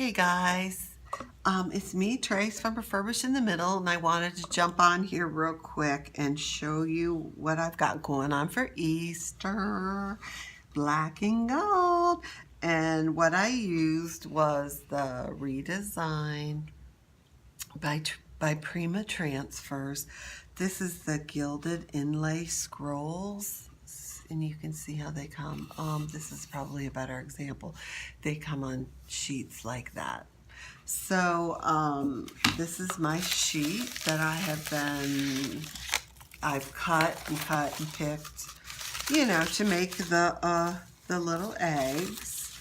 Hey guys, it's me, Trace from Refurbish in the Middle, and I wanted to jump on here real quick and show you what I've got going on for Easter, black and gold. And what I used was the Redesign by Prima transfers. This is the gilded inlay scrolls, and you can see how they come. This is probably a better example. They come on sheets like that. So this is my sheet that I've cut and picked, you know, to make the little eggs.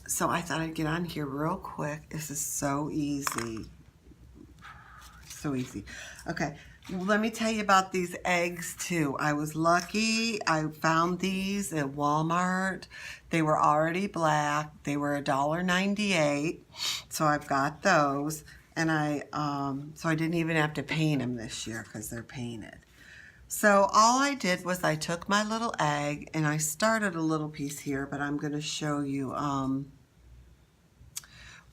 So I thought I'd get on here real quick. This is so easy. So easy. Okay, let me tell you about these eggs too. I was lucky. I found these at Walmart. They were already black. They were $1.98. So I've got those. And so I didn't even have to paint them this year because they're painted. So all I did was I took my little egg and I started a little piece here, but I'm going to show you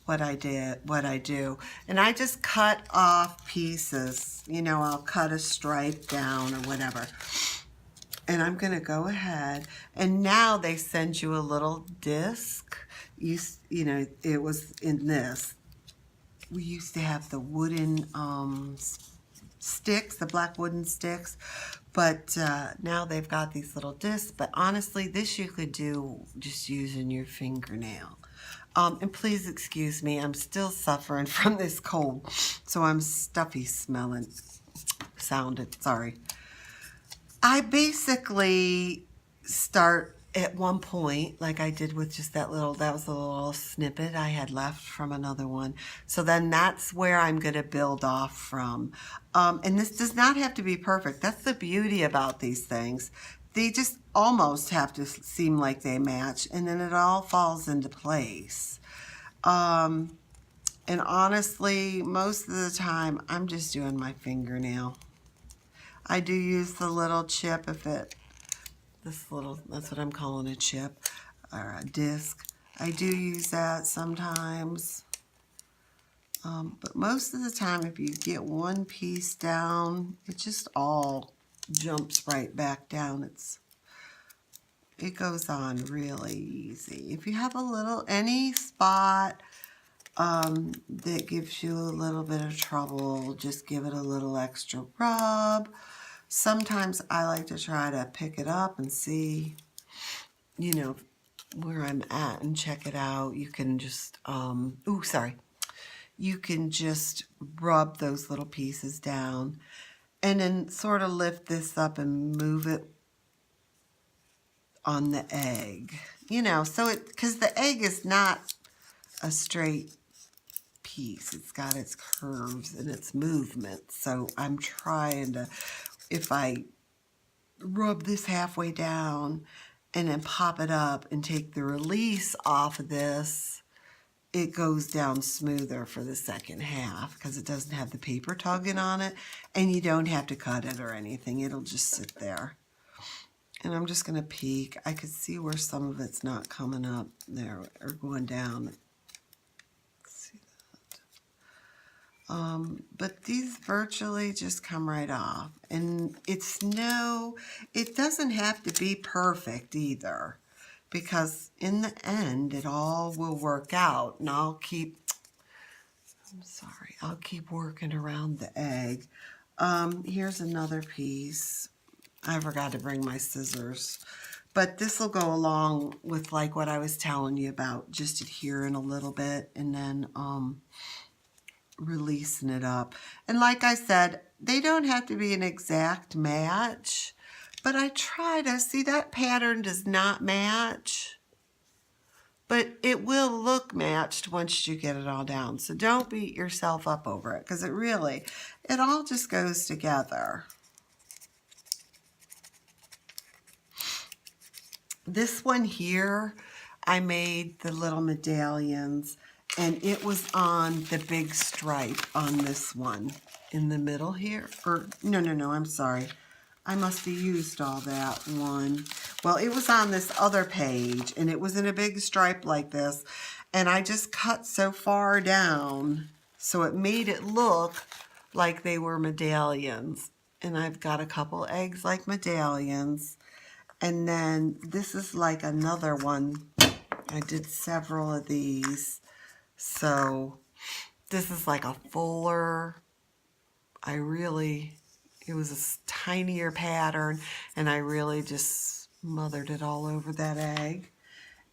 what I do. And I just cut off pieces. You know, I'll cut a stripe down or whatever. And I'm going to go ahead. And now they send you a little disc. You know, it was in this. We used to have the wooden sticks, the black wooden sticks. But now they've got these little discs. But honestly, this you could do just using your fingernail. And please excuse me, I'm still suffering from this cold, so I'm stuffy sounded, sorry. I basically start at one point, like I did with just that was a little snippet I had left from another one. So then that's where I'm gonna build off from. And this does not have to be perfect. That's the beauty about these things. They just almost have to seem like they match, and then it all falls into place. And honestly, most of the time, I'm just doing my fingernail. I do use the little chip that's what I'm calling a chip, or a disc. I do use that sometimes. But most of the time, if you get one piece down, it just all jumps right back down. It goes on really easy. If you have any spot that gives you a little bit of trouble, just give it a little extra rub. Sometimes I like to try to pick it up and see, you know, where I'm at and check it out. You can just, you can just rub those little pieces down and then sort of lift this up and move it on the egg, you know, because the egg is not a straight piece. It's got its curves and its movement. So I'm trying to, if I rub this halfway down and then pop it up and take the release off of this, it goes down smoother for the second half because it doesn't have the paper tugging on it, and you don't have to cut it or anything. It'll just sit there. And I'm just going to peek. I could see where some of it's not coming up there or going down. See that? But these virtually just come right off. And it doesn't have to be perfect either, because in the end, it all will work out. And I'll keep working around the egg. Here's another piece. I forgot to bring my scissors, but this will go along with like what I was telling you about, just adhering a little bit and then releasing it up. And like I said, they don't have to be an exact match, but I try to see that pattern does not match, but it will look matched once you get it all down. So don't beat yourself up over it, because it all just goes together. This one here, I made the little medallions, and it was on the big stripe on this one in the middle here. Or, no, I'm sorry. I must have used all that one. Well, it was on this other page, and it was in a big stripe like this, and I just cut so far down so it made it look like they were medallions. And I've got a couple eggs like medallions, and then this is like another one. I did several of these, so this is like a fuller. It was a tinier pattern, and I really just smothered it all over that egg.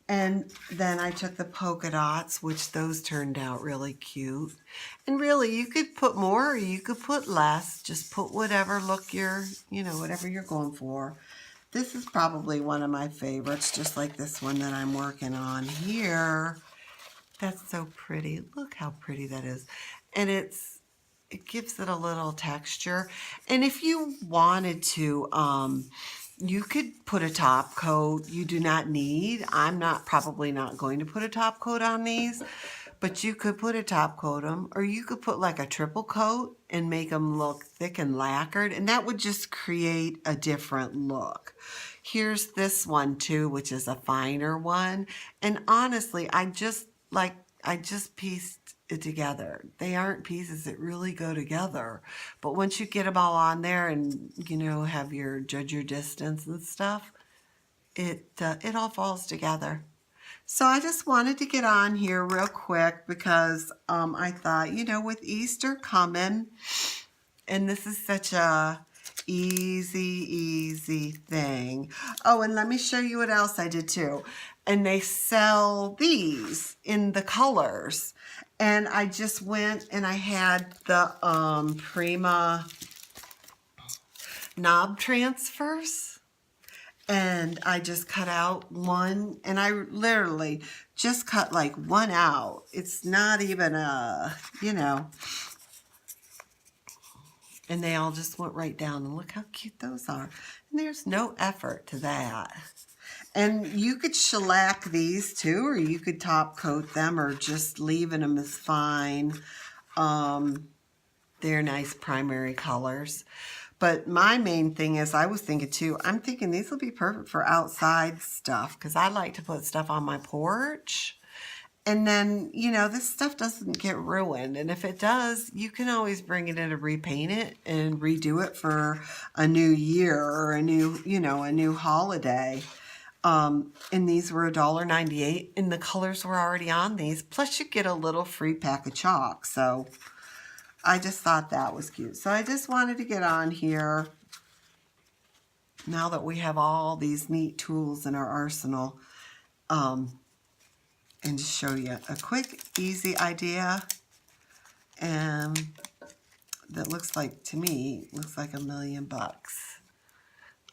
And then I took the polka dots, which those turned out really cute. And really, you could put more or you could put less. Just put whatever look whatever you're going for. This is probably one of my favorites, just like this one that I'm working on here. That's so pretty. Look how pretty that is. And it gives it a little texture. And if you wanted to, you could put a top coat. You do not need. I'm probably not going to put a top coat on these, but you could put a top coat them, or you could put like a triple coat and make them look thick and lacquered, and that would just create a different look. Here's this one too, which is a finer one, and honestly, I just pieced it together. They aren't pieces that really go together, but once you get them all on there and have your judge your distance and stuff, it all falls together. So I just wanted to get on here real quick because I thought, with Easter coming, and this is such a easy thing. Oh, and let me show you what else I did too. And they sell these in the colors. And I just went and I had the Prima knob transfers. And I just cut out one, and I literally just cut like one out. It's not even and they all just went right down, and look how cute those are. And there's no effort to that. And you could shellac these too, or you could top coat them, or just leaving them as fine. They're nice primary colors. But my main thing is, I was thinking too, I'm thinking these will be perfect for outside stuff, because I like to put stuff on my porch. And then, this stuff doesn't get ruined. And if it does, you can always bring it in and repaint it and redo it for a new year or a new holiday. And these were $1.98, and the colors were already on these. Plus you get a little free pack of chalk. So I just thought that was cute. So I just wanted to get on here now that we have all these neat tools in our arsenal, and just show you a quick, easy idea. And that looks like, to me, looks like $1,000,000.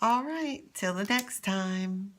All right, till the next time.